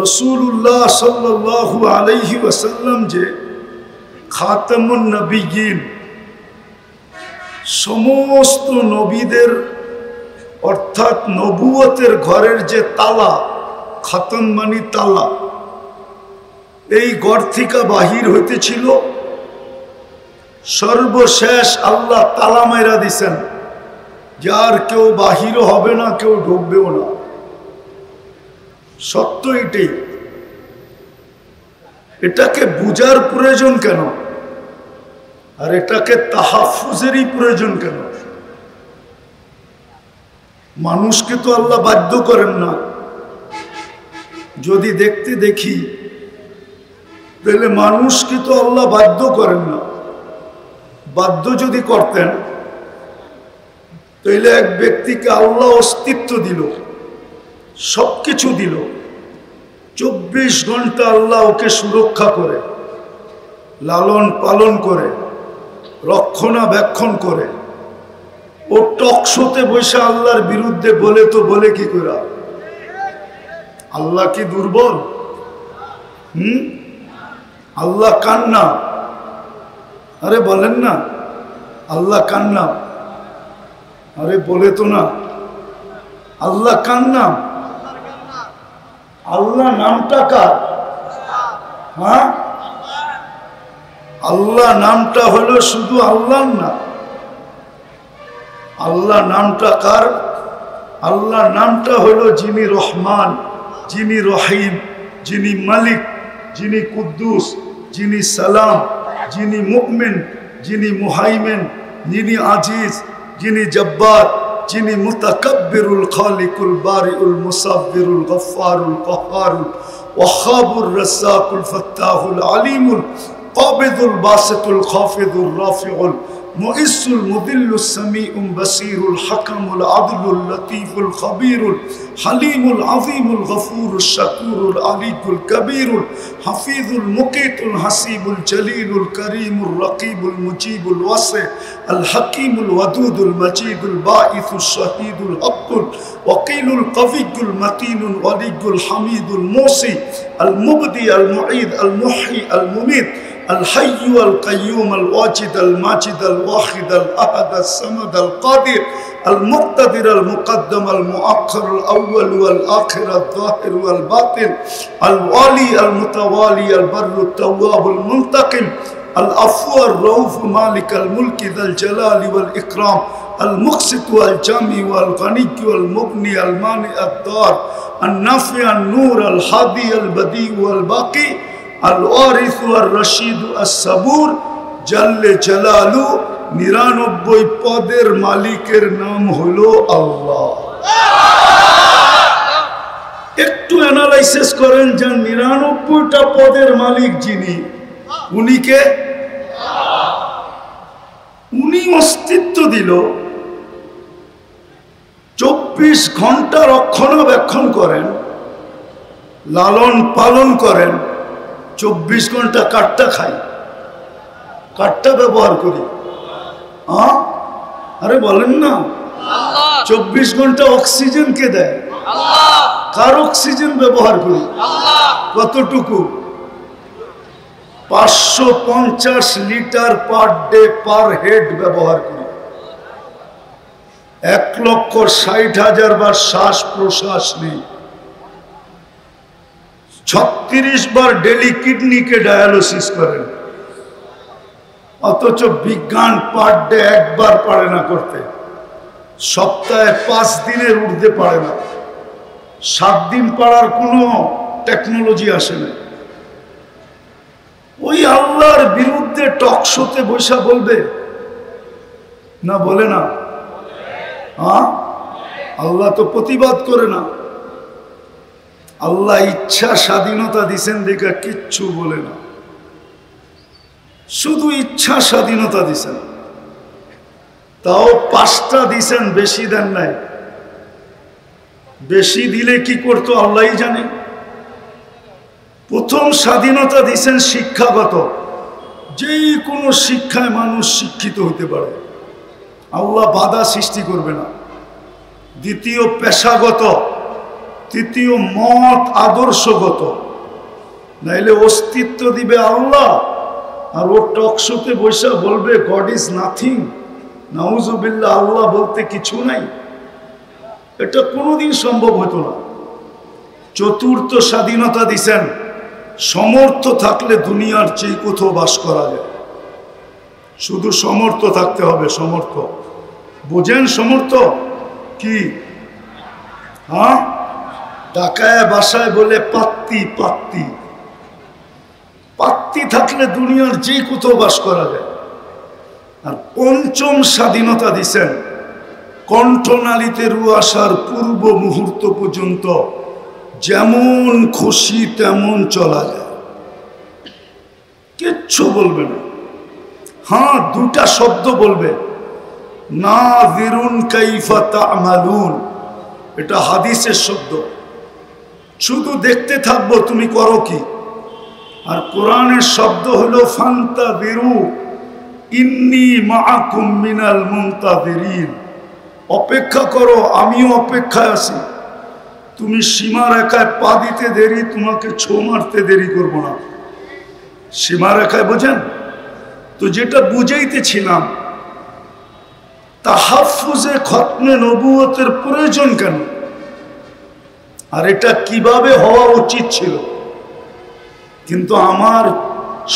রাসূলুল্লাহ সাল্লাল্লাহু আলাইহি ওয়াসাল্লাম যে খাতামুন নবিয়্যিন, সমস্ত নবীদের অর্থাৎ নবুয়তের ঘরের যে তালা, খাতাম মানে তালা, এই ঘর থেকে বাহির হইতেছিল। সর্বশেষ আল্লাহ তালা মাইরা দিছেন, যার কেউ বাহিরও হবে না, কেউ ঢুকবেও না। সত্য এটাই। এটাকে বুঝার প্রয়োজন কেন? আর এটাকে তাহাফুজেরই প্রয়োজন কেন? মানুষকে তো আল্লাহ বাধ্য করেন না। যদি দেখতে দেখি তাহলে মানুষকে তো আল্লাহ বাধ্য করেন না। বাধ্য যদি করতেন তাহলে এক ব্যক্তিকে আল্লাহ অস্তিত্ব দিল, সবকিছু দিল, 24 ঘন্টা আল্লাহ ওকে সুরক্ষা করে, লালন পালন করে, রক্ষণাবেক্ষণ করে। ও টকশোতে বসে আল্লাহর বিরুদ্ধে বলে তো বলে কি করে? আল্লাহ কি দুর্বল? আল্লাহ কান্না? আরে বলেন না, আল্লাহ কান্না? আরে বলে তো না, আল্লাহ কান্না। আল্লাহ নামটা কার? হ্যাঁ, আল্লাহ নামটা হলো শুধু আল্লাহর না। আল্লাহ নামটা কার? আল্লাহ নামটা হলো যিনি রহমান, যিনি রহিম, যিনি মালিক, যিনি কুদ্দুস, যিনি সালাম, যিনি মুমিন, যিনি মুহাইমিন, যিনি আজিজ, যিনি জব্বার, যিনি মুতাকাব্বিরুল খালিকুল বারিউল মুসাব্বিরুল গফফারুল কহ্হারুল ওয়াহাবুর রাজ্জাকুল ফাত্তাহুল আলিমুল কাবিদুল বাসিতুল খাফিদুর রাফিউল মুইসুল মুদিল্লুস সামিউল বাসিরুল হাকামুল আদলুল লতীফুল খবীরুল হালিমুল আযীমুল গফুরুশ শাকুরুল আলিকুল কবীরুল হাফিজুল মুকিতুল হাসিবুল জলিলুল করিমুর রকিবুল মুজিবুল ওয়াসি আল হাকিমুল ওয়াদুদুল মজিদুল বাঈসুশ শাহীদুল হকুল ওয়াকিলুল কবিয়ুল মতিনুল ওয়ালিয়ুল হামিদুল মুসি আল মুবদি আল মুঈদ আল মুহয়ি আল মুমীত الحي القيوم الواجد الماجد الواحد الأحد الصمد القادر المقتدر المقدم المؤخر الأول والآخر الظاهر والباطن الوالي المتوالي البر التواب المنتقم العفو الرؤوف مالك الملك ذا الجلال والإكرام المقسط والجامع والغني والمغني المانع الضار النافع النور الهادي البديع والباقي الوارث والرشيد الصبور জাল্লে জালালু। 99 পদের মালিকের নাম হলো আল্লাহ। একটু অ্যানালাইসিস করেন যে 99টা পদের মালিক যিনি, উনি কে? উনি অস্তিত্ব দিল, 24 ঘন্টা রক্ষণাবেক্ষণ করেন, লালন পালন করেন। 24 ঘন্টা কাঠটা খাই, কাঠটা ব্যবহার করি। আরে বলেন না, 24 ঘন্টা অক্সিজেন কে দেয়? কার অক্সিজেন ব্যবহার করি? কতটুকু? 550 litre per day per head ব্যবহার করি। 1,60,000 বার শ্বাস প্রশ্বাস নেই। 36 বার ডেলি কিডনিকে ডায়ালিসিস করেন। অথচ বিজ্ঞান পার ডে একবার পারে না করতে, সপ্তাহে 5 দিনের ঊর্ধ্বে পারে না। 7 দিন পারার কোনো টেকনোলজি আসে না। ওই আল্লাহর বিরুদ্ধে টকশোতে বসে বলবে না? বলে না? আল্লাহ তো প্রতিবাদ করে না। আল্লাহ ইচ্ছা স্বাধীনতা দিছেন দেখে কিচ্ছু বলে না, শুধু ইচ্ছা স্বাধীনতা দিছেন। তাও 5টা দিছেন, বেশি দেন নাই। বেশি দিলে কি করতো আল্লাহই জানে। প্রথম স্বাধীনতা দিছেন শিক্ষাগত, যেই কোনো শিক্ষায় মানুষ শিক্ষিত হতে পারে, আল্লাহ বাধা সৃষ্টি করবে না। দ্বিতীয় পেশাগত, তৃতীয় মত আদর্শগত, নাইলে অস্তিত্ব দিবে আল্লাহ আর ও টকশোতে বসে বলবে গড ইজ নাথিং, নাউজুবিল্লাহ, আল্লাহ বলতে কিছু নাই। এটা কোনোদিন সম্ভব হতো না। চতুর্থ স্বাধীনতা দিছেন, সমর্থ থাকলে দুনিয়ার চেয়ে কোথাও বাস করা যায়। শুধু সমর্থ থাকতে হবে। সমর্থ বোঝেন? সমর্থ কি? হ্যাঁ, ঢাকায় বাসায় বলে পাত্তি। পাত্তি পাত্তি থাকলে দুনিয়ার যে কোথাও বাস করা যায়। আর পঞ্চম স্বাধীনতা দিছেন, কণ্ঠনালীতে রু আসার পূর্ব মুহূর্ত পর্যন্ত যেমন খুশি তেমন চলা যায়, কিচ্ছু বলবে না। হ্যাঁ, দুটা শব্দ বলবে, নাযিরুন কাইফা তা'মালুন, এটা হাদিসের শব্দ। শুধু দেখতে থাকবো তুমি করো কি। আর কোরআনের শব্দ হলো ফান্তাযিরু ইন্নী মাআকুম মিনাল মুনতাযিরিন, অপেক্ষা করো, আমিও অপেক্ষায় আছি। তুমি সীমারেখায় পা দিতে দেরি, তোমাকে ছো মারতে দেরি করবো না। সীমারেখায় বোঝেন তো? যেটা বুঝাইতেছিলাম, তাহাফুজে খতমে নবুয়তের প্রয়োজন কেন, আর এটা কিভাবে হওয়া উচিত ছিল। কিন্তু আমার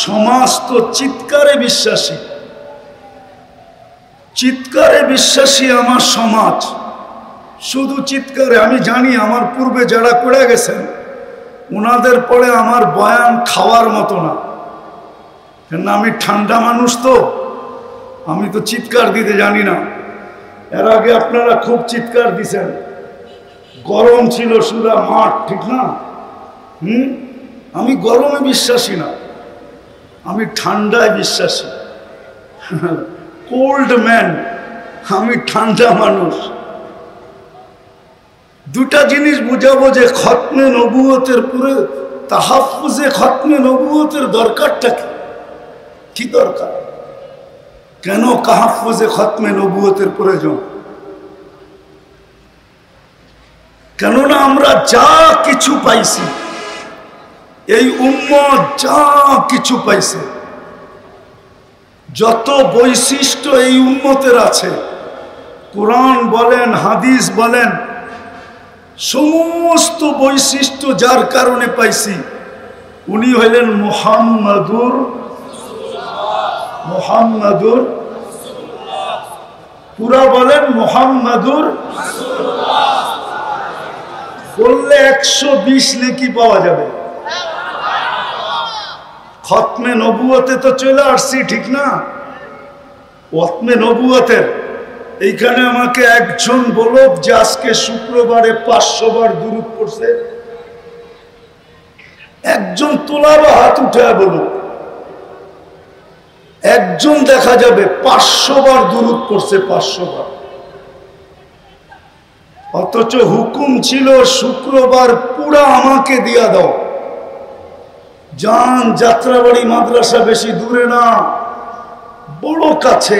সমাজ তো চিৎকারে বিশ্বাসী, চিৎকারে বিশ্বাসী আমার সমাজ, শুধু চিৎকারে। আমি জানি আমার পূর্বে যারা করে গেছেন ওনাদের পরে আমার বয়ান খাওয়ার মতো না, কেন আমি ঠান্ডা মানুষ, তো আমি তো চিৎকার দিতে জানি না। এর আগে আপনারা খুব চিৎকার দিছেন, গরম ছিল সুরা মাঠ, ঠিক না? আমি গরমে বিশ্বাসী না, আমি ঠান্ডায় বিশ্বাসী। কোল্ড ম্যান, আমি ঠান্ডা মানুষ। দুটা জিনিস বুঝাবো যে খতমে নবুয়তের পুরো তাহাফুজে খতমে নবুয়তের দরকারটা কি, কি দরকার, কেন তাহাফুজে খতমে নবুয়তের প্রয়োজন। কেননা আমরা যা কিছু পাইছি, এই উম্মত যা কিছু পাইছে, যত বৈশিষ্ট্য এই উম্মতের আছে, কোরআন বলেন হাদিস বলেন, সমস্ত বৈশিষ্ট্য যার কারণে পাইছি, উনি হইলেন মুহাম্মাদুর পুরা বলেন মুহাম্মাদুর বললে 120 নেকি পাওয়া যাবে। খতমে নবুয়তে তো চলে আসছি, ঠিক না? খতমে নবুয়তের এইখানে আমাকে একজন বলো যে আজকে শুক্রবারে 500 বার দুরূদ পড়ছে। একজন তোলাবা হাত উঠে বলো, একজন দেখা যাবে 500 বার দুরূদ পড়ছে, 500 বার। অথচ হুকুম ছিল শুক্রবার পুরা আমাকে দিয়া দাও। যান, যাত্রাবাড়ি মাদ্রাসা বেশি দূরে না, বড় কাছে,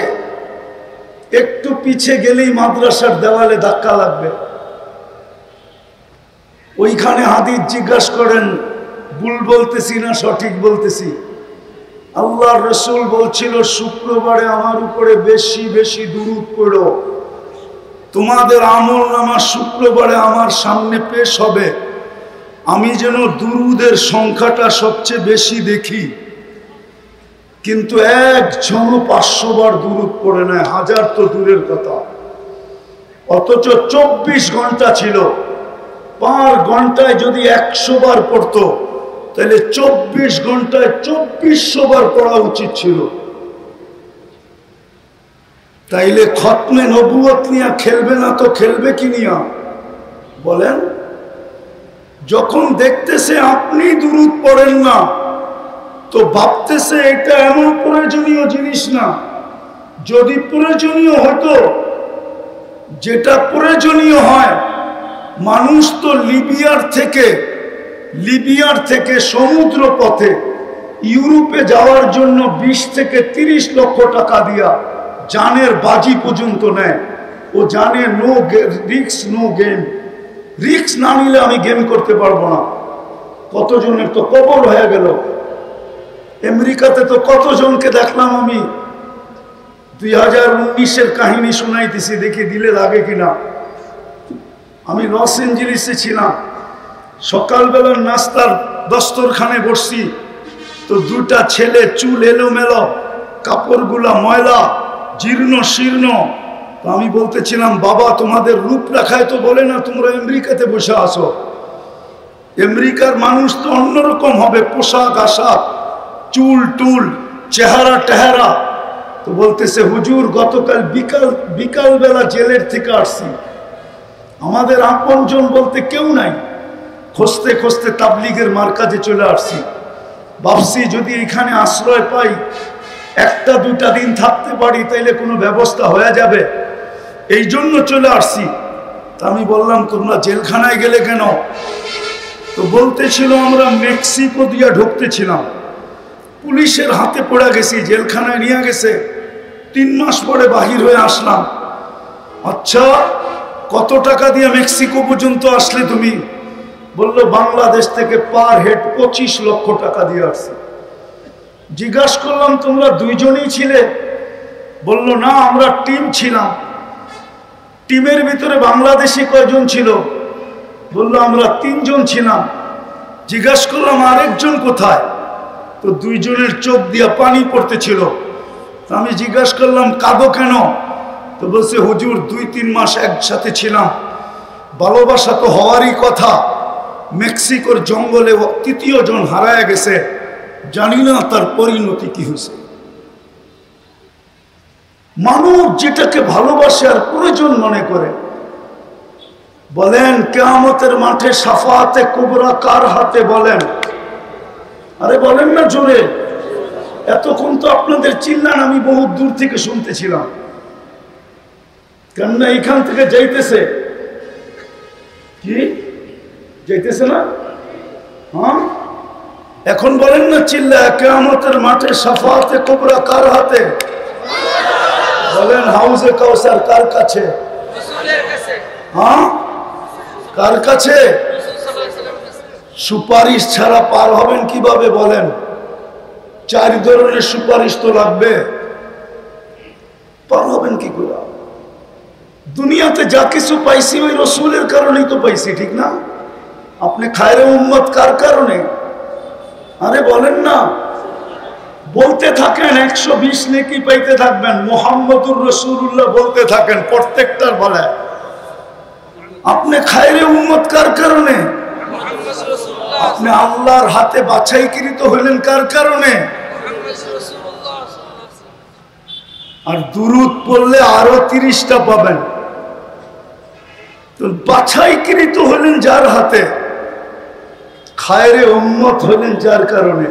একটু পিছে গেলেই মাদ্রাসার দেওয়ালে ধাক্কা লাগবে। ওইখানে হাদিস জিজ্ঞাসা করেন, ভুল বলতেছি না সঠিক বলতেছি? আল্লাহর রাসূল বলছিল শুক্রবারে আমার উপরে বেশি বেশি দুরূদ পড়ো, তোমাদের আমলনামা শুক্রবারে আমার সামনে পেশ হবে, আমি যেন দুরূদের সংখ্যাটা সবচেয়ে বেশি দেখি। কিন্তু একজনও 500 বার দুরূদ পড়ে নাই, 1000 তো দূরের কথা। অথচ 24 ঘন্টা ছিল, পার ঘন্টায় যদি 100 বার পড়তো, তাহলে 24 ঘন্টায় 2400 বার পড়া উচিত ছিল। তাইলে খতমে নবুয়ত নিয়ে খেলবে না তো খেলবে কি নিয়া বলেন? যখন দেখতেছে আপনি দুরূদ পড়েন না, তো ভাবতেছে এটা এমন প্রয়োজনীয় জিনিস না। যদি প্রয়োজনীয় হতো, যেটা প্রয়োজনীয় হয়, মানুষ তো লিবিয়ার থেকে সমুদ্র পথে ইউরোপে যাওয়ার জন্য 20 থেকে 30 লক্ষ টাকা দিয়া জানের বাজি পর্যন্ত নেয়। ও জানে no risk no game, risk না নিলে আমি গেম করতে পারবো না। কতজনের তো কবর হয়ে গেল। আমেরিকাতে তো কতজনকে দেখলাম আমি। 2019-এর কাহিনী শোনাইতেছি, দেখি দিলে লাগে কিনা। আমি লস এঞ্জেলিসে ছিলাম, সকালবেলার নাস্তার দস্তরখানে বসছি, তো দুটা ছেলে চুল এলোমেলো, কাপড়গুলা ময়লা, জীর্ণ শীর্ণ। তো আমি বলতেছিলাম, বাবা তোমাদের রূপরেখায় তো বলে না তোমরা আমেরিকাতে বসে আসো। আমেরিকার মানুষ তো অন্যরকম হবে, পোশাক আশাক, চুল টুল, চেহারা টেহারা। তো বলতেছে, হুজুর গতকাল বিকালবেলা জেলের থেকে আসছি, আমাদের আপনজন বলতে কেউ নাই, খুঁজতে খুঁজতে তাবলিগের মার্কাজে চলে আসছি। ভাবছি যদি এখানে আশ্রয় পাই, একটা দুটা দিন থাকতে পারি, তাইলে কোনো ব্যবস্থা হয়ে যাবে, এই জন্য চলে আসছি। তা আমি বললাম, তোমরা জেলখানায় গেলে কেন? তো বলতেছিল, আমরা মেক্সিকো দিয়ে ঢুকতেছিলাম, পুলিশের হাতে পড়ে গেছি, জেলখানায় নিয়ে গেছে, 3 মাস পরে বাহির হয়ে আসলাম। আচ্ছা, কত টাকা দিয়ে মেক্সিকো পর্যন্ত আসলে তুমি? বললো, বাংলাদেশ থেকে পার হেড 25 লক্ষ টাকা দিয়ে আসছে। জিজ্ঞাসা করলাম, তোমরা দুইজনই ছিলে? বললো, না, আমরা টিম ছিলাম। টিমের ভিতরে বাংলাদেশি কয়জন ছিল? বললো, আমরা 3 জন ছিলাম। জিজ্ঞাসা করলাম, আরেকজন কোথায়? তো 2 জনের চোখ দিয়ে পানি পড়তেছিল। আমি জিজ্ঞাসা করলাম, কাঁদো কেন? তো বলছে, হুজুর 2-3 মাস একসাথে ছিলাম, ভালোবাসা তো হওয়ারই কথা, মেক্সিকোর জঙ্গলে 3য় জন হারায় গেছে, জানি না তার পরিণতি কি হয়েছে। মানব যেটাকে ভালোবাসে আর প্রয়োজন মনে করে। বলেন, কিয়ামতের মাঠে শাফাআতে কুবরা কার হাতে? বলেন, আরে বলেন না জোরে। এতক্ষণ তো আপনাদের চিল্লান আমি বহুত দূর থেকে শুনতেছিলাম, কেননা এখান থেকে যাইতেছে কি, যাইতেছে না? হ্যাঁ, এখন বলেন না চিল্লা, কিয়ামতের মাঠে শাফাআতে কুবরা কার হাতে? বলেন, হাউজে কাউসার কার কাছে? হ্যাঁ, কার কাছে? সুপারিশ ছাড়া পার হবেন কিভাবে? বলেন, 4 ধরনের সুপারিশ তো লাগবে, পার হবেন কি করে? দুনিয়াতে যা কিছু পাইছি ওই রসুলের কারণেই তো পাইছি, ঠিক না? আপনি খায়রে উম্মত কার কারণে? আরে বলেন না, বলতে থাকেন, 120 নেকি পাইতে থাকবেন। মুহাম্মদুর রাসূলুল্লাহ বলতে থাকেন প্রত্যেকটার বলে। আপনি খায়রে উম্মত কার কারণে? আপনি আল্লাহর হাতে বাছাইকৃত হইলেন কার কারণে? আর দুরূদ পড়লে আরো 30টা পাবেন। তো বাছাইকৃত হইলেন যার হাতে, খায়রে উম্মত হইলেন যার কারণে।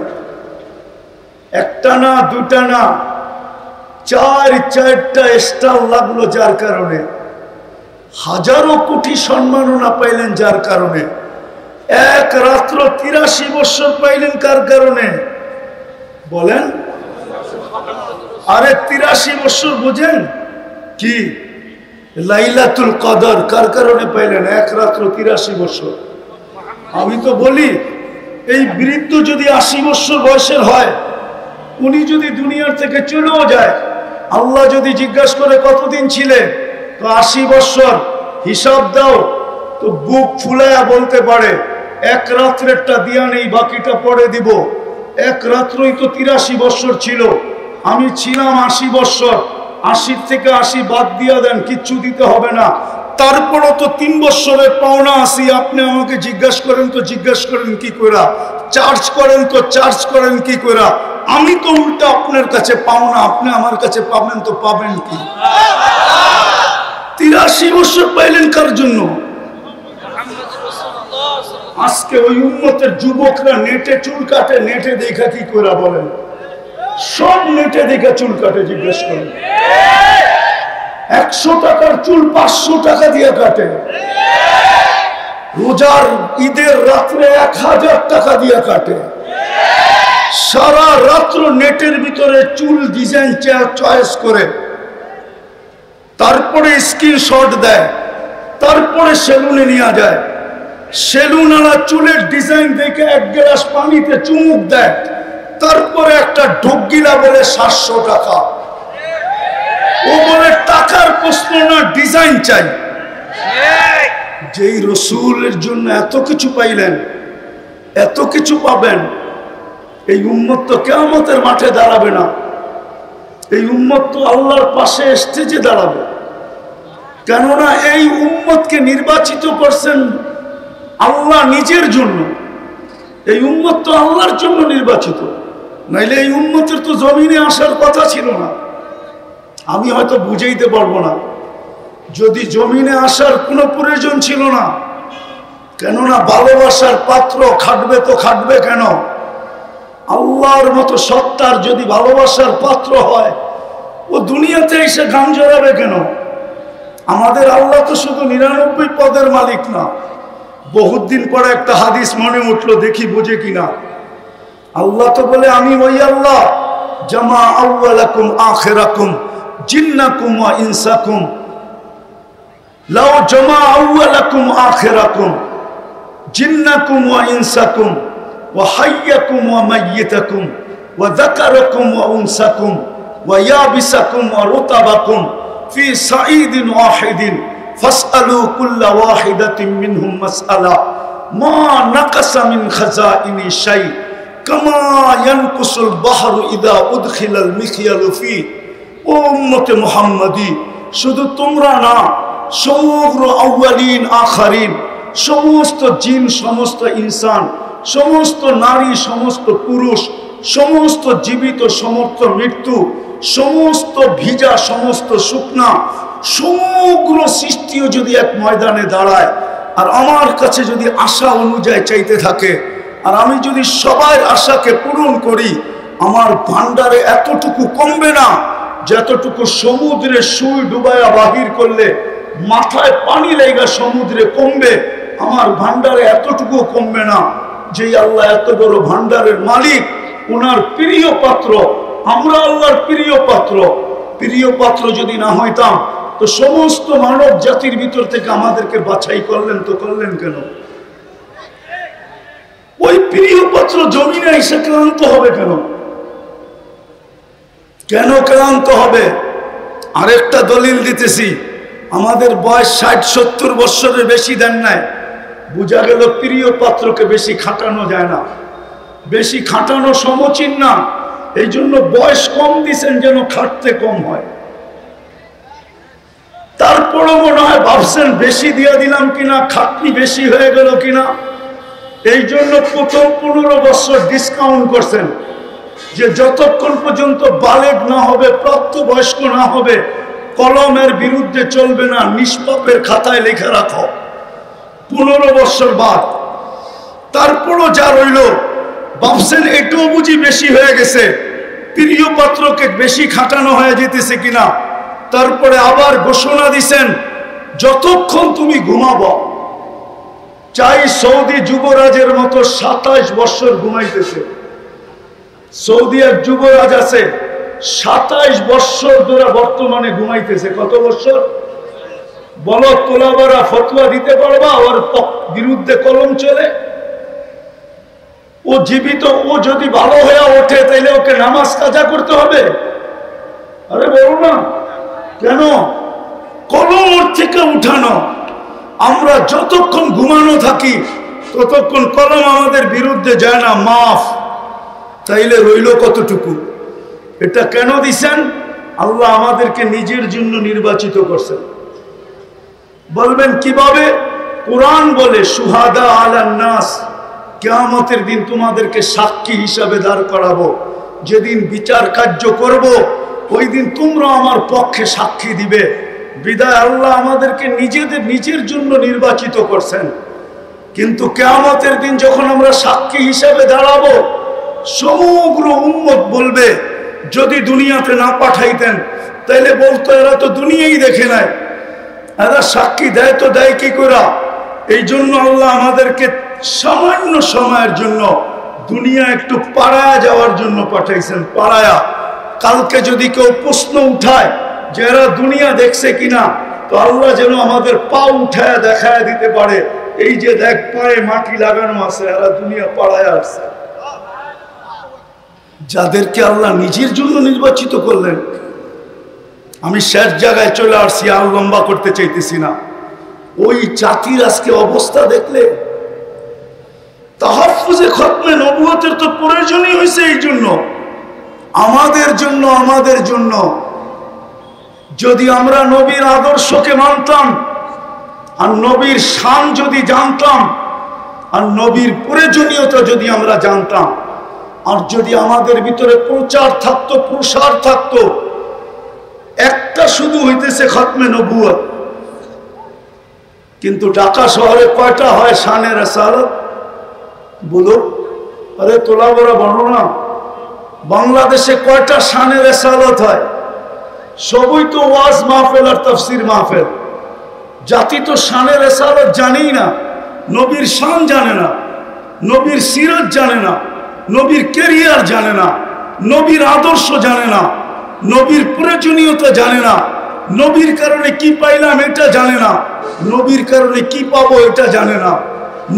একটা না, দুটা না, 4টা স্টার লাগলো যার কারণে। হাজারো কোটি সম্মাননা পাইলেন যার কারণে। এক রাত্র 83 বছর পাইলেন কার কারণে? বলেন, আরে 83 বছর বুঝেন কি? লাইলাতুল কদর কার কারণে পাইলেন? এক রাত্র 83 বছর। আমি তো বলি, এই বৃদ্ধ যদি 80 বছর বয়সের হয়, উনি যদি দুনিয়ার থেকে চলেও যায়, আল্লাহ যদি জিজ্ঞাসা করে কতদিন ছিলে, তো 80 বছর, হিসাব দাও, তো বুক ফুলায়া বলতে পারে, এক রাত্রেরটা দিয়া নেই, বাকিটা পরে দিব। এক রাত্রই তো 83 বছর ছিল, আমি ছিলাম 80 বছর, 80 থেকে 80 বাদ দিয়া দেন, কিচ্ছু দিতে হবে না। তারপরও তো 3 বছরের পাওনা আসি। আপনি আমাকে জিজ্ঞাসা করেন তো জিজ্ঞাসা করেন কি করে, চার্জ করেন তো চার্জ করেন কি করে? আমি তো উল্টা আপনার কাছে পাওনা, আপনি আমার কাছে পাবেন, তো পাবেন কি? 83 বছর পাইলেন কার জন্য? আজকে ওই উম্মতের যুবকরা নেটে চুল কাটে, নেটে দেখা কি করে? বলেন, সব নেটে দেখা চুল কাটে। জিজ্ঞেস করেন, 100 টাকার চুল 500 টাকা দিয়ে কাটে। রোজার ঈদের রাত্রে 1000 টাকা দিয়ে কাটে। সারা রাত্র নেটের ভিতরে চুল ডিজাইন চয়েস করে, তারপরে স্ক্রিনশট দেয়, তারপরে সেলুনে নিয়ে যায়। সেলুনারা চুলের ডিজাইন দেখে এক গ্লাস পানিতে চুমুক দেয়, তারপরে একটা ঢোকগিলা বলে 700 টাকা। ও বলে টাকার প্রশ্ন না, ডিজাইন চাই। যেই রসুলের জন্য এত কিছু পাইলেন, এত কিছু পাবেন, এই উম্মত তো কিয়ামতের মাঠে দাঁড়াবে না। এই উম্মত তো আল্লাহর পাশে স্টেজে দাঁড়াবে। কেননা এই উম্মতকে নির্বাচিত করছেন আল্লাহ নিজের জন্য। এই উম্মত তো আল্লাহর জন্য নির্বাচিত, নাইলে এই উম্মতের তো জমিনে আসার কথা ছিল না। আমি হয়তো বুঝাইতে পারবো না, যদি জমিনে আসার কোনো প্রয়োজন ছিল না। কেননা ভালোবাসার পাত্র খাটবে তো খাটবে কেন? আল্লাহর মতো সত্তার যদি ভালোবাসার পাত্র হয়, ও দুনিয়াতে এসে গান জড়াবে কেন? আমাদের আল্লাহ তো শুধু 99 পদের মালিক না। বহুত দিন পরে একটা হাদিস মনে উঠলো, দেখি বুঝে কিনা। আল্লাহ তো বলে, আমি ওই আল্লাহ জামা আউয়ালাকুম আখিরাকুম জিন্নাকুম ওয়া ইনসাকুম, লাউ জামা আউয়ালাকুম আখিরাকুম জিন্নাকুম ওয়া ইনসাকুম ওয়া হাইয়াকুম ওয়া মাইয়িতাকুম ওয়া যাকারাকুম ওয়া উনসাকুম ওয়া ইয়াবিসাকুম ওয়া রুতাবাকুম ফি সাঈদিন ওয়াহিদিন ফাসআলু কুল্লা ওয়াহিদাতিন মিনহুম মাসআলা মা নাকাসা মিন খাযাইনি শাই কামা ইয়ানকুসুল বাহরু ইদা উদখিলাল মিখয়ালু ফি। ও উম্মতে মুহাম্মাদি, শুধু তোমরা না, সমগ্র আউয়ালিন আখারিন, সমস্ত জিন, সমস্ত ইনসান, সমস্ত নারী, সমস্ত পুরুষ, সমস্ত জীবিত, সমস্ত মৃত্যু, সমস্ত ভিজা, সমস্ত শুকনা, সমগ্র সৃষ্টিও যদি এক ময়দানে দাঁড়ায় আর আমার কাছে যদি আশা অনুযায়ী চাইতে থাকে, আর আমি যদি সবার আশাকে পূরণ করি, আমার ভান্ডারে এতটুকু কমবে না যতটুকু সমুদ্রে সুই ডুবায়া বাহির করলে মাথায় পানি লেগা সমুদ্রে কমবে। আমার ভান্ডারে এতটুকু কমবে না। যেই আল্লাহ এত বড় ভান্ডারের মালিক, ওনার প্রিয় পাত্র, আমরা আল্লাহর প্রিয় পাত্র। প্রিয় পাত্র যদি না হইতাম তো সমস্ত মানব জাতির ভিতর থেকে আমাদেরকে বাছাই করলেন, তো করলেন কেন? ওই প্রিয় পাত্র জমিনে এসে ক্লান্ত হবে কেন? কেন ক্লান্ত হবে? আরেকটা দলিল দিতেছি, আমাদের বয়স 60-70 বছরের বেশি দেন নাই, বোঝা গেল প্রিয় পাত্রকে বেশি খাটানো যায় না। বেশি খাটানো সমীচীন না, এই জন্য বয়স কম দিছেন যেন খাটতে কম হয়। তারপরও মনে হয় ভাবছেন বেশি দিয়ে দিলাম কিনা, খাটনি বেশি হয়ে গেল কিনা, এই জন্য প্রথম 15 বছর ডিসকাউন্ট করছেন যে যতক্ষণ পর্যন্ত বালেগ না হবে, প্রাপ্তবয়স্ক না হবে, কলমের বিরুদ্ধে চলবে না, নিষ্পাপের খাতায় লেখা রাখো। 15 বছর বাদ তারপরও যা রইল, ভাবছেন এটাও বুঝি বেশি হয়ে গেছে, প্রিয় পাত্রকে বেশি খাটানো হয়ে যেতেছে কিনা। তারপরে আবার ঘোষণা দিছেন যতক্ষণ তুমি ঘুমাবো। চাই সৌদি যুবরাজের মতো 27 বছর ঘুমাইতেছে। সৌদি এক যুবরাজ আছে 27 বছর ধরে বর্তমানে ঘুমাইতেছে। কত বছর বলো? তোলাবারা ফতোয়া দিতে পারবা? ওর বিরুদ্ধে কলম চলে। ও জীবিত, ও যদি ভালো হয়ে ওঠে তাইলে ওকে নামাজ কাজা করতে হবে? আরে বলো না কেন? কলম ওর থেকে উঠানো। আমরা যতক্ষণ ঘুমানো থাকি ততক্ষণ কলম আমাদের বিরুদ্ধে যায় না, মাফ। তাইলে রইল কতটুকু? এটা কেন দিছেন? আল্লাহ আমাদেরকে নিজের জন্য নির্বাচিত করছেন। বলবেন কিভাবে? কোরআন বলে সুহাদা আলান নাস, কিয়ামতের দিন তোমাদেরকে সাক্ষী হিসাবে দাঁড় করাবো। যেদিন বিচার কার্য করব, ওই দিন তোমরা আমার পক্ষে সাক্ষী দিবে। বিদায় আল্লাহ আমাদেরকে নিজের জন্য নির্বাচিত করছেন। কিন্তু কিয়ামতের দিন যখন আমরা সাক্ষী হিসাবে দাঁড়াবো, সমগ্র উম্মত বলবে, যদি দুনিয়াতে না পাঠাইতেন তাইলে বলতো এরা তো দুনিয়াই দেখে নাই, এরা সাক্ষী দেয় তো দেয় কি করে? এই জন্য আল্লাহ আমাদেরকে সামান্য সময়ের জন্য দুনিয়া একটু পাড়ায়া যাওয়ার জন্য পাঠাইছেন। পাড়ায়া, কালকে যদি কেউ প্রশ্ন উঠায় যে এরা দুনিয়া দেখছে কিনা, তো আল্লাহ যেন আমাদের পা উঠায় দেখায় দিতে পারে এই যে দেখ পায়ে মাটি লাগানো আছে, এরা দুনিয়া পাড়ায় আসছে। যাদেরকে আল্লাহ নিজের জন্য নির্বাচিত করলেন। আমি শেষ জায়গায় চলে আসছি, আর লম্বা করতে চাইতেছি না। ওই জাতির আজকে অবস্থা দেখলে, তাহাফুজে খতমে নবুয়তের তো প্রয়োজনই হয়েছে এই জন্য, আমাদের জন্য। যদি আমরা নবীর আদর্শকে মানতাম, আর নবীর শান যদি জানতাম, আর নবীর প্রয়োজনীয়তা যদি আমরা জানতাম, আর যদি আমাদের ভিতরে প্রচার থাকতো, প্রসার থাকতো, একটা শুধু হইতেছে খতমে নবুয়ত। কিন্তু ঢাকা শহরে কয়টা হয় শানে রিসালাত? বলো, আরে তোলা বড় বর্ণনা। বাংলাদেশে কয়টা শানে রিসালাত হয়? সবই তো ওয়াজ মাহফিল আর তাফসীর মাহফিল। জাতি তো শানে রিসালাত জানেই না, নবীর শান জানে না, নবীর সিরাত জানে না, নবীর ক্যারিয়ার জানে না, নবীর আদর্শ জানে না, নবীর প্রয়োজনীয়তা জানে না, নবীর কারণে কি পাইলাম এটা জানে না, নবীর কারণে কি পাবো এটা জানে না,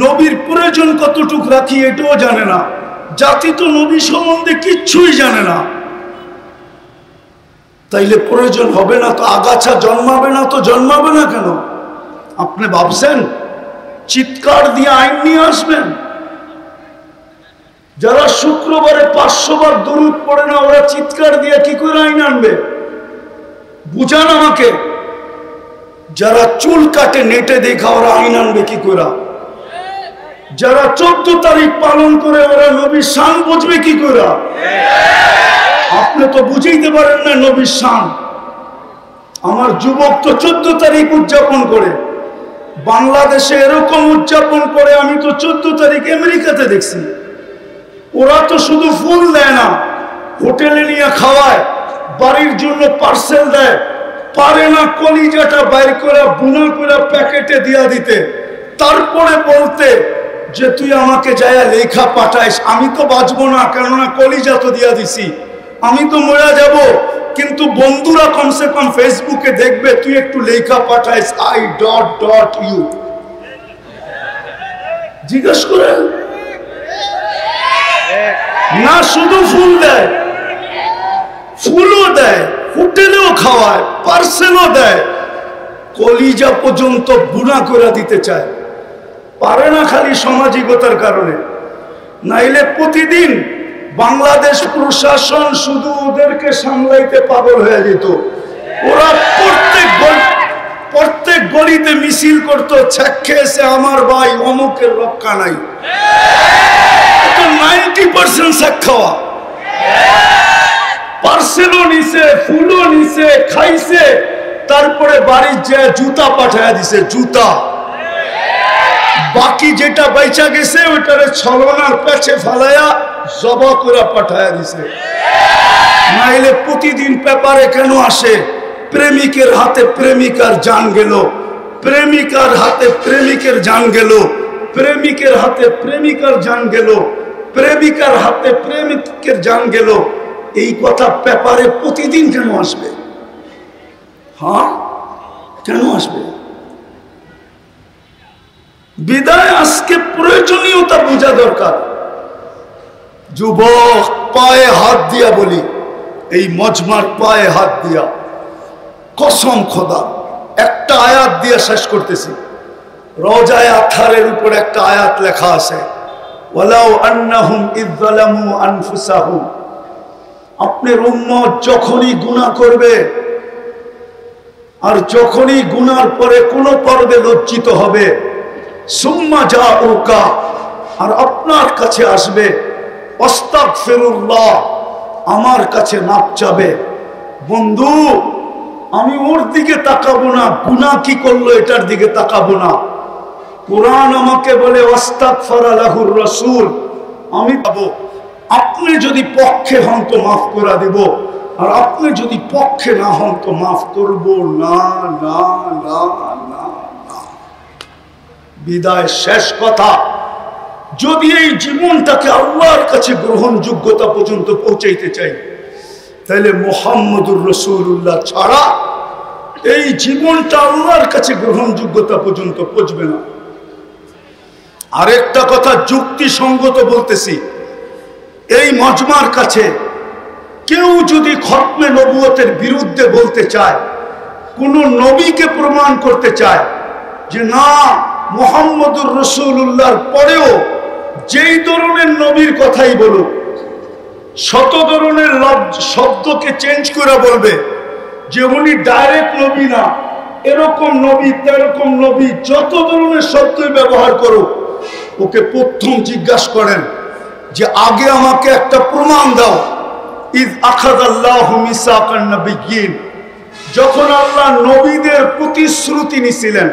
নবীর প্রয়োজন কতটুক রাখি এটাও জানে না। জাতি তো নবী সম্বন্ধে কিচ্ছুই জানে না। তাইলে প্রয়োজন হবে না তো, আগাছা জন্মাবে না তো জন্মাবে না কেন? আপনি ভাবছেন চিৎকার দিয়ে আইন নিয়ে আসবেন? যারা শুক্রবারে 500 বার দরুদ পড়ে না, ওরা চিৎকার দিয়ে কি করে আইন আনবে? বুঝান আমাকে। যারা চুল কাটে নেটে দেখা, ওরা আইন আনবে কি করে? যারা 14 তারিখ পালন করে, ওরা নবীর শান বুঝবে কি করে? আপনি তো বুঝাইতে পারেন না নবীর শান। আমার যুবক তো 14 তারিখ উদযাপন করে, বাংলাদেশে এরকম উদযাপন করে আমি তো 14 তারিখ আমেরিকাতে দেখছি। ওরা তো শুধু ফুল দেয় না, হোটেলে নিয়ে খাওয়ায়, বাড়ির জন্য পার্সেল দেয়, পারে না কলিজাটা বাইর করে বুনা করে প্যাকেটে দিয়া দিতে, তারপরে বলতে যে তুই আমাকে যায়া লেখা পাঠাইস। আমি তো বাঁচবো না, কেননা কলিজা তো দিয়া দিছি, আমি তো মরে যাব। কিন্তু বন্ধুরা কমসে কম ফেসবুকে দেখবে তুই একটু লেখা পাঠাইস, I.U। জিজ্ঞেস করে না, শুধু ফুল দেয়, ফুলও দেয়, হোটেলেও খাওয়ায়, পার্সেলও দেয়, কলিজা পর্যন্ত বুনা করে দিতে চায়। পারে না খালি সামাজিকতার কারণে, নাইলে প্রতিদিন বাংলাদেশ প্রশাসন শুধু ওদেরকে সামলাইতে পাগল হয়ে যেত। ওরা প্রত্যেক গলিতে মিছিল করতো, ছ্যাক খেয়েছে আমার ভাই অমুকের রক্ষা নাই। 90% ছ্যাক খাওয়া, পার্সেলও নিছে, ফুলও নিছে, খাইছে, তারপরে বাড়ির যে জুতা পাঠায় দিছে, জুতা। বাকি যেটা বেচা গেছে ওইটারে ছলনার পেছে ফালাইয়া জবা করে পাঠায় দিছে। নাইলে প্রতিদিন পেপারে কেন আসে প্রেমিকের হাতে প্রেমিকার জান গেল, প্রেমিকার হাতে প্রেমিকের জান গেল, প্রেমিকের হাতে প্রেমিকার জান গেল, প্রেমিকার হাতে প্রেমিকের জান গেল? এই কথা পেপারে প্রতিদিন কেন আসবে? হ্যাঁ, কেন আসবে? বিদায় আজকে প্রয়োজনীয়তা বোঝা দরকার। যুবক, পায়ে হাত দিয়া বলি, এই মজমার পায়ে হাত দিয়া কসম খোদা, একটা আয়াত দিয়ে শেষ করতেছি। রওজায়ে আতহারের উপর একটা আয়াত লেখা আছে, ওয়ালাউ আন্নাহুম ইয যালামু আনফুসাহুম। আপনার উম্মত যখনই গুনাহ করবে, আর যখনই গুনার পরে কোনো পর্বে লজ্জিত হবে, সুম্মা জাউকা, আর আপনার কাছে আসবে, আস্তাগফিরুল্লাহ, আমার কাছে মাপ চাবে। বন্ধু, আমি ওর দিকে তাকাবো না, গুনাহ কি করলো এটার দিকে তাকাবো না। কোরআন আমাকে বলে ওয়াস্তাগফারা লাহুর রাসূল, আমি পাবো। আপনি যদি পক্ষে হন তো মাফ করে দেব, আর আপনি যদি পক্ষে না হন তো মাফ করব না। না না না না। বিদায় শেষ কথা, যদি এই জীবনটাকে আল্লাহর কাছে গ্রহণযোগ্যতা পর্যন্ত পৌঁছাইতে চাই, তাহলে মুহাম্মদুর রাসূলুল্লাহ ছাড়া এই জীবনটা আল্লাহর কাছে গ্রহণযোগ্যতা পর্যন্ত পৌঁছবে না। আরেকটা কথা যুক্তিসঙ্গত বলতেছি, এই মজমার কাছে কেউ যদি খতমে নবুয়তের বিরুদ্ধে বলতে চায়, কোন নবীকে প্রমাণ করতে চায় যে না মুহাম্মদুর রাসূলুল্লাহর পরেও যেই ধরনের নবীর কথাই বলুক, শত ধরনের শব্দকে চেঞ্জ করে বলবে যে উনি ডাইরেক্ট নবী না, এরকম নবী তেরকম নবী, যত ধরনের শব্দই ব্যবহার করুক, ওকে প্রথম জিজ্ঞাসা করেন যে আগে আমাকে একটা প্রমাণ দাও। ইয আখাযাল্লাহু মিসাকান নাবিয়্যিন, যখন আল্লাহ নবীদের প্রতিশ্রুতি নিছিলেন,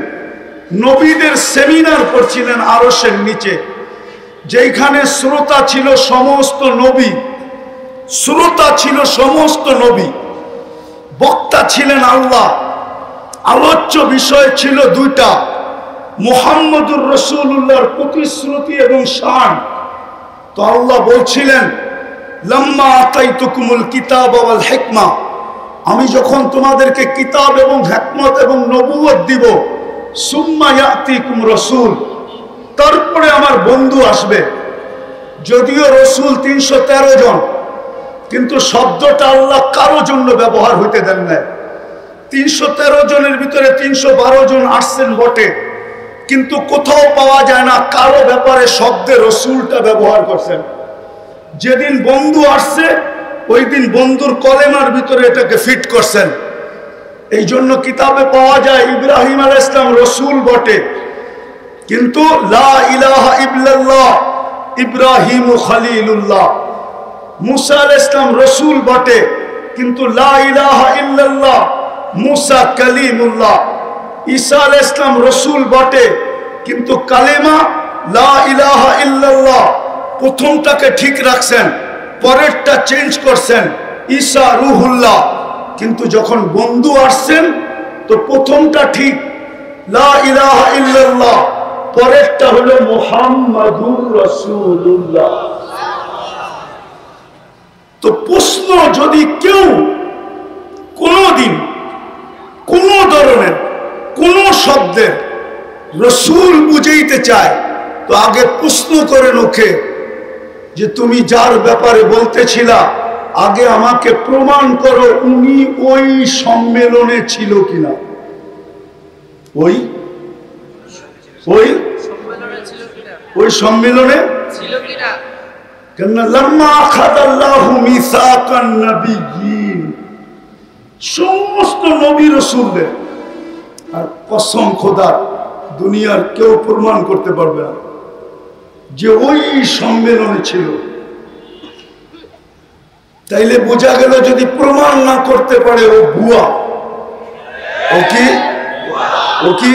নবীদের সেমিনার করছিলেন আরশের নিচে, যেখানে শ্রোতা ছিল সমস্ত নবী, শ্রোতা ছিল সমস্ত নবী, বক্তা ছিলেন আল্লাহ, আলোচ্য বিষয় ছিল দুইটা, মুহাম্মদুর রাসূলুল্লাহর প্রতিশ্রুতি এবং শান। তো আল্লাহ বলছিলেন লাম্মা আতাইতুকুমুল কিতাব ওয়াল হিকমা, আমি যখন তোমাদেরকে কিতাব এবং হিকমত এবং নবুয়ত দিব, সুম্মা ইয়াতিকুম রাসূল, তারপরে আমার বন্ধু আসবে। যদিও রসুল 313 জন, কিন্তু শব্দটা আল্লাহ কারো জন্য ব্যবহার হইতে দেন নাই। 313 জনের ভিতরে 312 জন আসছেন বটে, কিন্তু কোথাও পাওয়া যায় না কারো ব্যাপারে শব্দে রসুলটা ব্যবহার করছেন। যেদিন বন্ধু আসছে ওই দিন বন্ধুর কলেমার ভিতরে এটাকে ফিট করছেন। এই জন্য কিতাবে পাওয়া যায় ইব্রাহিম আলাইহিস সালাম রসুল বটে, কিন্তু লা ইলাহা ইল্লাল্লাহ ইব্রাহিম খলিলুল্লাহ। মুসা আলাইহিস সালাম রসুল বটে, কিন্তু লা ইলাহা ইল্লাল্লাহ মুসা কালিমুল্লাহ। ঈসা আলাইহিস সালাম রসুল বটে, কিন্তু কালেমা লা ইলাহা ইল্লাল্লাহ প্রথমটাকে ঠিক রাখছেন, পরেরটা চেঞ্জ করছেন ঈসা রুহুল্লাহ। কিন্তু যখন বন্ধু আসছেন তো প্রথমটা ঠিক লা ইলাহা ইল্লাল্লাহ, পরেরটা হলো মুহাম্মাদুর রাসূলুল্লাহ। তো প্রশ্ন, যদি কেউ কোনদিন কোন ধরনের কোন শব্দের রসুল বুঝাইতে চায়, তো আগে প্রশ্ন করেন ওকে যে তুমি যার ব্যাপারে বলতেছিলা আগে আমাকে প্রমাণ করো উনি ওই সম্মেলনে ছিল কিনা, ওই ওই ওই সম্মেলনে ছিল কিনা। কেন লাম্মা আখাযাল্লাহু মিসাকান নাবিয়্যিন, সমস্ত নবী রাসূলদের, আর কসম খোদার দুনিয়ার কেউ প্রমাণ করতে পারবে না যে ওই সম্মেলনে ছিল। তাইলে বোঝা গেল যদি প্রমাণ না করতে পারে ও ভুয়া। ও কি ও কি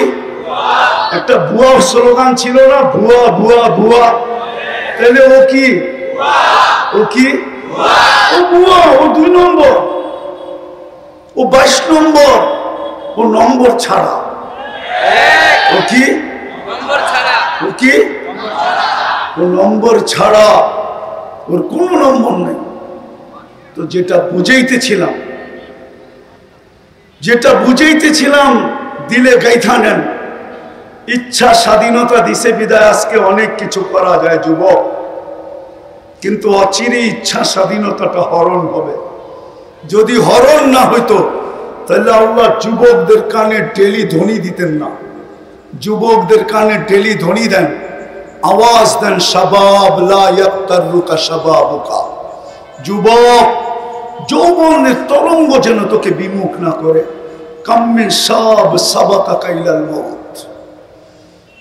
একটা ভুয়া স্লোগান ছিল না, ভুয়া ভুয়া ভুয়া, তাইলে ও কি ও কি ও ভুয়া, ও 2 নম্বর, ও 22 নম্বর, ও নম্বর ছাড়া। ও কি ও কি ও নম্বর ছাড়া, ওর কোনো নম্বর নেই। তো যেটা বুঝাইতেছিলাম দিলে গাইথা নেন। ইচ্ছা স্বাধীনতা দিছে বিদায় আজকে অনেক কিছু করা যায় যুবক, কিন্তু অচিরে ইচ্ছা স্বাধীনতাটা হরণ হবে। যদি হরণ না হইতো তাহলে আল্লাহ যুবকদের কানে ডেলি ধ্বনি দিতেন না। যুবকদের কানে ডেলি ধ্বনি দেন, আওয়াজ দেন, শাবাব লা ইয়াক্তারুকা শাবাবুকা, যুবক যৌবনের তরঙ্গ যেন তোকে বিমুখ না করে। কাম্মিন শাব সাবাকা ইলাল মউত।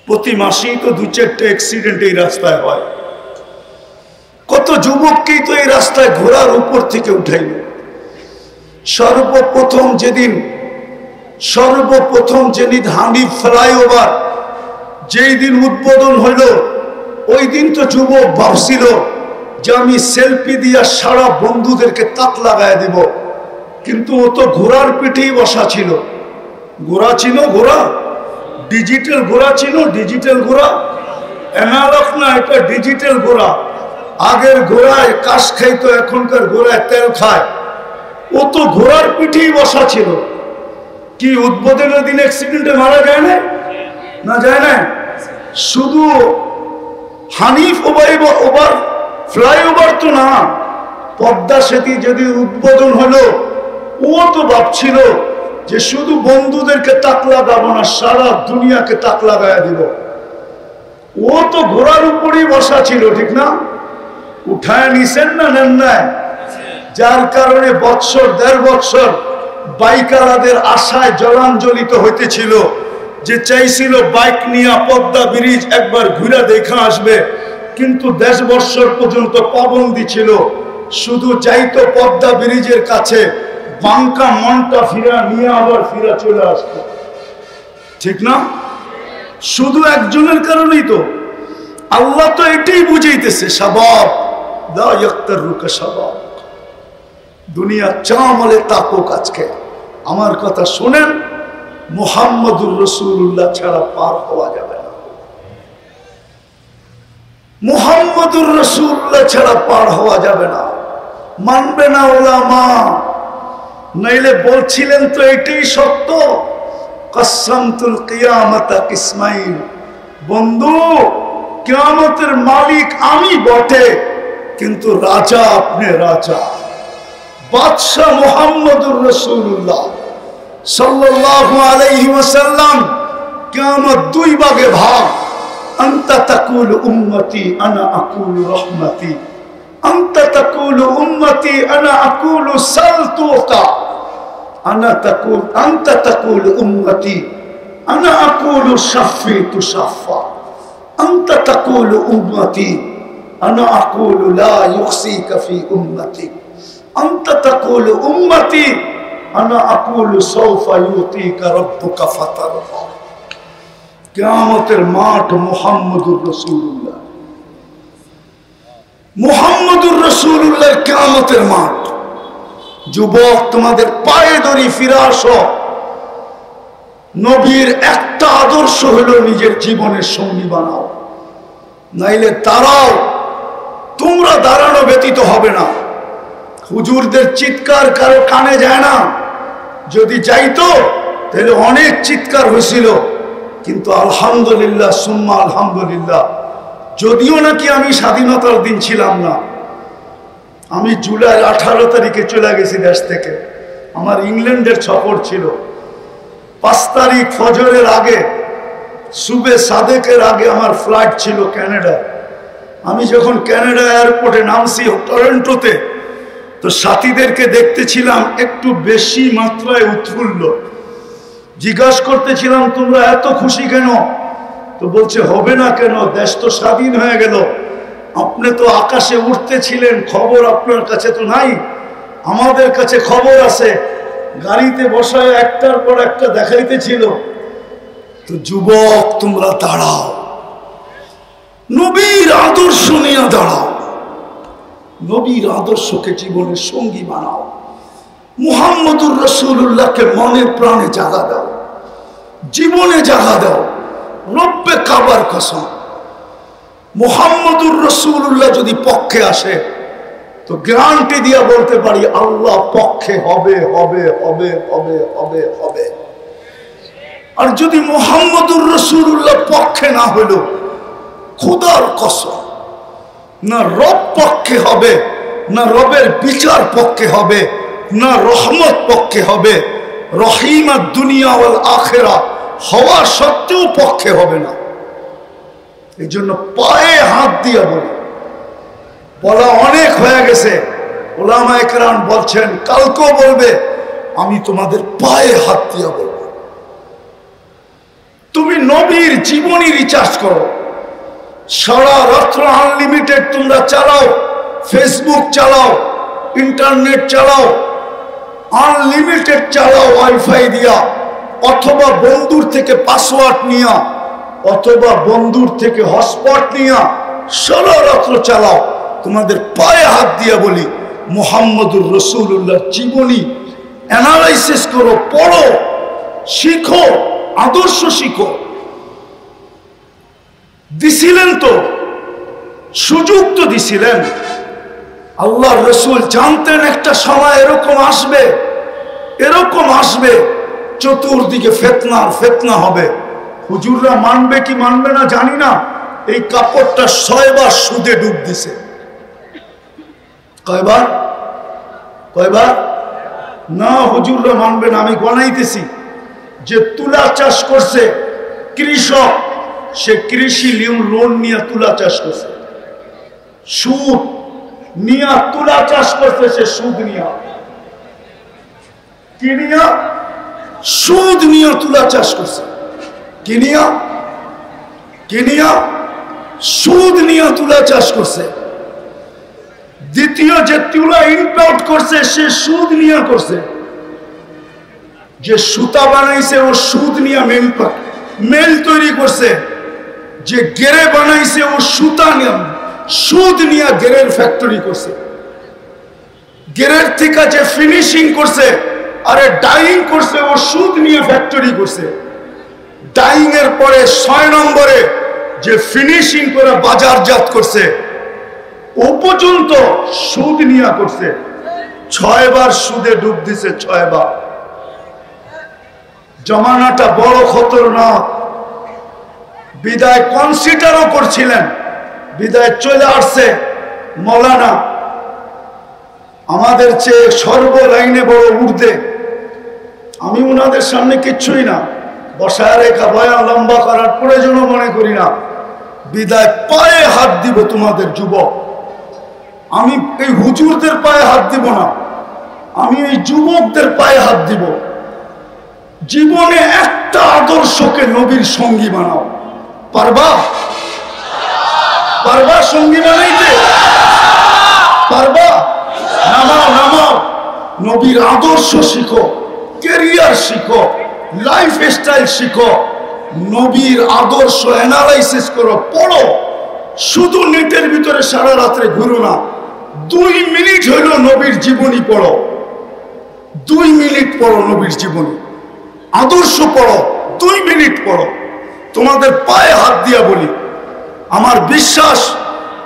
প্রতি মাসেই তো 2-4টা অ্যাক্সিডেন্ট এই রাস্তায় হয়। কত যুবককেই তো এই রাস্তায় ঘোড়ার উপর থেকে উঠাইল। সর্বপ্রথম যেদিন হানিফ ফ্লাইওভার যেই দিন উদ্বোধন হইল, ওই দিন তো যুবক ভাবছিল যে আমি সেলফি দিয়া সারা বন্ধুদেরকে তাক লাগায় দিব, কিন্তু ও তো ঘোড়ার পিঠেই বসা ছিল। ঘোড়া ছিল, ঘোড়া ডিজিটাল ঘোড়া ছিল, ডিজিটাল ঘোড়া, অ্যানালগ না, এটা ডিজিটাল ঘোড়া। আগের ঘোড়ায় কাশ খাইতো, এখনকার ঘোড়ায় তেল খায়। ও তো ঘোড়ার পিঠেই বসা ছিল। কি উদ্বোধনের দিন অ্যাক্সিডেন্টে মারা যায় না? না যায় না। শুধু হানিফ ওভার ফ্লাইওভার তো না, পদ্মা সেতু যদি উদ্বোধন হলো, ও তো ভাবছিল যে শুধু বন্ধুদেরকে তাক লাগাবো না, সারা দুনিয়াকে তাক লাগাইয়া দিব। ও তো ঘোড়ার উপরই বসা ছিল, ঠিক না? উঠায় নিছেন না, নেন নাই? যার কারণে বৎসর 1.5 বৎসর বাইকারদের আশায় জলাঞ্জলিত হইতেছিল, যে চাইছিল বাইক নিয়ে পদ্মা ব্রিজ একবার ঘুরে দেখা আসবে, কিন্তু 1.5 বৎসর পর্যন্ত পাবন্দি ছিল। শুধু যাইতো পদ্মা ব্রিজের কাছে, বাঙ্কা মনটা ফিরা নিয়ে আবার ফিরা চলে আসতো, ঠিক না? শুধু একজনের কারণেই তো। আল্লাহ তো এটাই বুঝাইতেছে, শাবাব লা ইয়াক্তারুকা শাবাব, দুনিয়া চামলে তাকুক। আজকে আমার কথা শোনেন, মুহাম্মদুর রাসূলুল্লাহ ছাড়া পার হওয়া যাবে না। মুহাম্মদুর রাসূলুল্লাহ ছাড়া পার হওয়া যাবে না। মানবে না উলামা, নাইলে বলছিলেন তো এটাই সত্য, কসসামতুল কিয়ামাতা কিসমাইন, বন্ধু কিয়ামতের মালিক আমি বটে, কিন্তু রাজা আপনি রাজা। বাদশাহ মুহাম্মদুর রাসূলুল্লাহ সাল্লাল্লাহু আলাইহি ওয়াসাল্লাম, কিয়ামত 2 ভাগে ভাগ। আনতা তাকুলু উম্মতি আনা আকুলু রাহমাতি, আনতা তাকুলু উম্মতি আনা আকুলু সালতুকা, আনতা তাকুলু উম্মতি আনা আকুলু শাফিতু শাফা, আনতা তাকুলু উম্মতি আনা আকুলু লা ইউসিকা ফি উম্মতি, আনতা তাকুলু উম্মতি আনা আকুলু সাউফা ইউতিকা রাব্বুকা ফাতারদা। কিয়ামতের মাঠ মুহাম্মদুর রাসূলুল্লাহ, মুহাম্মদুর রাসূলুল্লাহর কিয়ামতের মাঠ। যুবক, তোমাদের পায়ে ধরি, ফিরে আসো। নবীর একটা আদর্শ হলো নিজের জীবনের সঙ্গী বানাও, নাইলে দাঁড়াও। তোমরা দাঁড়ানো ব্যতীত হবে না। হুজুরদের চিৎকার কারো কানে যায় না, যদি যাইতো তাহলে অনেক চিৎকার হয়েছিল। কিন্তু আলহামদুলিল্লাহ সুম্মা আলহামদুলিল্লাহ, যদিও নাকি আমি স্বাধীনতার দিন ছিলাম না, আমি জুলাই 18 তারিখে চলে গেছি দেশ থেকে। আমার ইংল্যান্ডের সফর ছিল। 5 তারিখ ফজরের আগে, সুবে সাদেকের আগে আমার ফ্লাইট ছিল ক্যানাডা। আমি যখন ক্যানাডা এয়ারপোর্টে নামছি টরন্টোতে, তো সাথীদেরকে দেখতেছিলাম একটু বেশি মাত্রায় উৎফুল্ল। জিজ্ঞাসা করতেছিলাম, তোমরা এত খুশি কেন? তো বলছে, হবে না কেন, দেশ তো স্বাধীন হয়ে গেল। আপনি তো আকাশে উঠতেছিলেন, খবর আপনার কাছে তো নাই, আমাদের কাছে খবর আছে। গাড়িতে বসায় একটার পর একটা দেখাইতেছিল। তো যুবক, তোমরা দাঁড়াও, নবীর আদর্শ নিয়ে দাঁড়াও, নবীর আদর্শকে জীবনের সঙ্গী বানাও। মুহাম্মদুর রাসূলুল্লাহকে মনে প্রাণে জাগা দাও, জীবনে জাগা দাও। রব্বে কাবার কসম, মুহাম্মদুর রাসূলুল্লাহ যদি পক্ষে আসে, তো গ্যারান্টি দিয়ে বলতে পারি আল্লাহ পক্ষে হবে, হবে, হবে, হবে, হবে, হবে। আর যদি মুহাম্মদুর রাসূলুল্লাহ পক্ষে না হইল, খোদার কসম, না রব পক্ষে হবে, না রবের বিচার পক্ষে হবে, না রহমত পক্ষে হবে, রহিমাত দুনিয়া ওয়াল আখিরা হওয়া সত্ত্বেও পক্ষে হবে না। এই জন্য পায়ে হাত দিয়ে বলি, বলা অনেক হয়ে গেছে। উলামায়ে কেরাম বলছেন, কালকেও বলবে, আমি তোমাদের পায়ে হাত দিয়ে বলবো। তুমি নবীর জীবনী রিচার্জ করো, সারা রাত্র আনলিমিটেড তোমরা চালাও, ফেসবুক চালাও, ইন্টারনেট চালাও, আনলিমিটেড চালাও ওয়াইফাই দিয়া, অথবা বন্ধুর থেকে পাসওয়ার্ড নিয়া, অথবা বন্ধুর থেকে হটস্পট নিয়া সারা রাত্র চালাও। তোমাদের পায়ে হাত দিয়া বলি, মুহাম্মদুর রাসূলুল্লাহর জীবনী অ্যানালাইসিস করো, পড়ো, শিখো, আদর্শ শিখো। দিছিলেন তো, সুযোগ তো দিছিলেন। আল্লাহর রাসূল জানতেন একটা সময় এরকম আসবে, এরকম আসবে, চতুর্দিকে ফিতনা হবে। হুজুররা মানবে কি মানবে না জানি না, এই কাপড়টা 6 বার সুদে ডুব দিছে। কয়বার? কয়বার? না হুজুররা মানবেন, আমি গণাইতেছি। যে তুলা চাষ করছে কৃষক, সে কৃষি লোন নিয়ে তুলা চাষ করছে, সুদ নিয়ে তুলা চাষ করছে, সে সুদ নিয়ে কি নিয়ে? সুদ নিয়ে তুলা চাষ করছে। কি নিয়ে? কি নিয়ে? সুদ নিয়ে তুলা চাষ করছে। দ্বিতীয় যে তুলা ইম্পোর্ট করছে সে সুদ নিয়ে করছে। যে সুতা বানাইছে ও সুদ নিয়ে মেল তৈরি করছে। যে গেরে বানাইছে ও সুতা নিয়ে সুদ নিয়ে গেরের ফ্যাক্টরি করছে। গেরের থেকে যে ফিনিশিং করছে আরে ডাইং করছে ও সুদ নিয়ে ফ্যাক্টরি করছে। ডাইং এর পরে 6 নম্বরে যে ফিনিশিং করে বাজারজাত করছে ও পর্যন্ত সুদ নিয়ে করছে। 6 বার সুদে ডুব দিছে, 6 বার। জমানাটা বড় খতরনাক। বিদায় কনসিডারও করছিলেন, বিদায় চলে আসছে মৌলানা আমাদের চেয়ে সর্ব লাইনে বড় ঊর্ধ্বে। আমি ওনাদের সামনে কিচ্ছুই না, বসায় রেখা বয়ান লম্বা করার প্রয়োজনও মনে করি না। বিদায় পায়ে হাত দিব তোমাদের যুবক। আমি এই হুজুরদের পায়ে হাত দিব না, আমি এই যুবকদের পায়ে হাত দিব। জীবনে একটা আদর্শকে নবীর সঙ্গী বানাও। পারবা? পারবা সঙ্গী বানাইতে? পারবা? নামাও নামাও। নবীর আদর্শ শিখো, ক্যারিয়ার শিখো, লাইফ স্টাইল শিখো। নবীর আদর্শ অ্যানালাইসিস করো, পড়ো। শুধু নেটের ভিতরে সারা রাত্রে ঘুরো না। 2 মিনিট হইল নবীর জীবনী পড়ো, 2 মিনিট পড়ো নবীর জীবনী, আদর্শ পড়ো, 2 মিনিট পড়ো। তোমাদের পায়ে হাত দিয়া বলি, আমার বিশ্বাস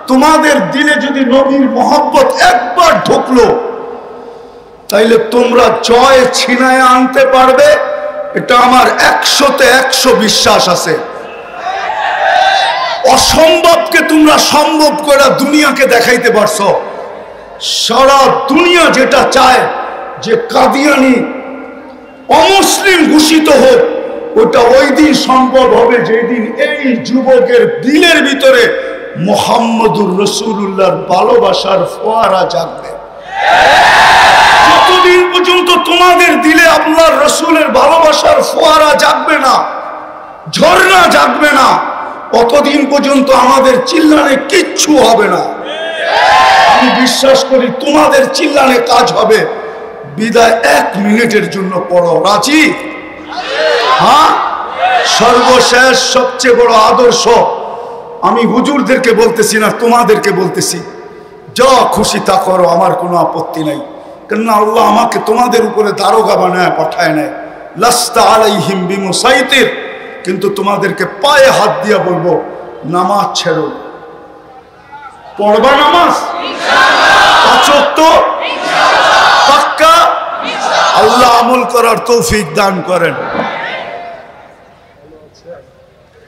তোমাদের দিলে যদি নবীর মহব্বত একবার ঢুকলো তাইলে তোমরা জয় ছিনায় আনতে পারবে। এটা আমার 100-তে 100 বিশ্বাস আছে। অসম্ভবকে তোমরা সম্ভব করে দুনিয়াকে দেখাইতে পারছো। সারা দুনিয়া যেটা চায় যে কাদিয়ানি অমুসলিম ঘোষিত হোক, ওটা ওই দিন সম্ভব হবে যেদিন এই যুবকের দিলের ভিতরে মুহাম্মদুর রাসূলুল্লাহর ভালোবাসার ফোয়ারা জাগবে। যতদিন পর্যন্ত তোমাদের দিলে আল্লাহর রাসূলের ভালোবাসার ফোয়ারা জাগবে না, ঝর্ণা জাগবে না, ততদিন পর্যন্ত আমাদের চিল্লানে কিচ্ছু হবে না। আমি বিশ্বাস করি তোমাদের চিল্লানে কাজ হবে। বিদায় 1 মিনিটের জন্য পড়ো। রাজি? হ্যাঁ। সর্বশেষ সবচেয়ে বড় আদর্শ আমি হুজুরদেরকে বলতেছি না, তোমাদেরকে বলতেছি। যা খুশি তা করো, আমার কোনো আপত্তি নাই। কেননা আল্লাহ আমাকে তোমাদের উপরে দারোগা বানায় পাঠায় নাই। লাস্তা আলাইহিম বিমুসাইতির। কিন্তু তোমাদেরকে পায়ে হাত দিয়া বলবো, নামাজ ছেড়ো। পড়বা নামাজ? ইনশাআল্লাহ। 5 ওয়াক্ত? ইনশাআল্লাহ। পাক্কা? ইনশাআল্লাহ। আল্লাহ আমল করার তৌফিক দান করেন।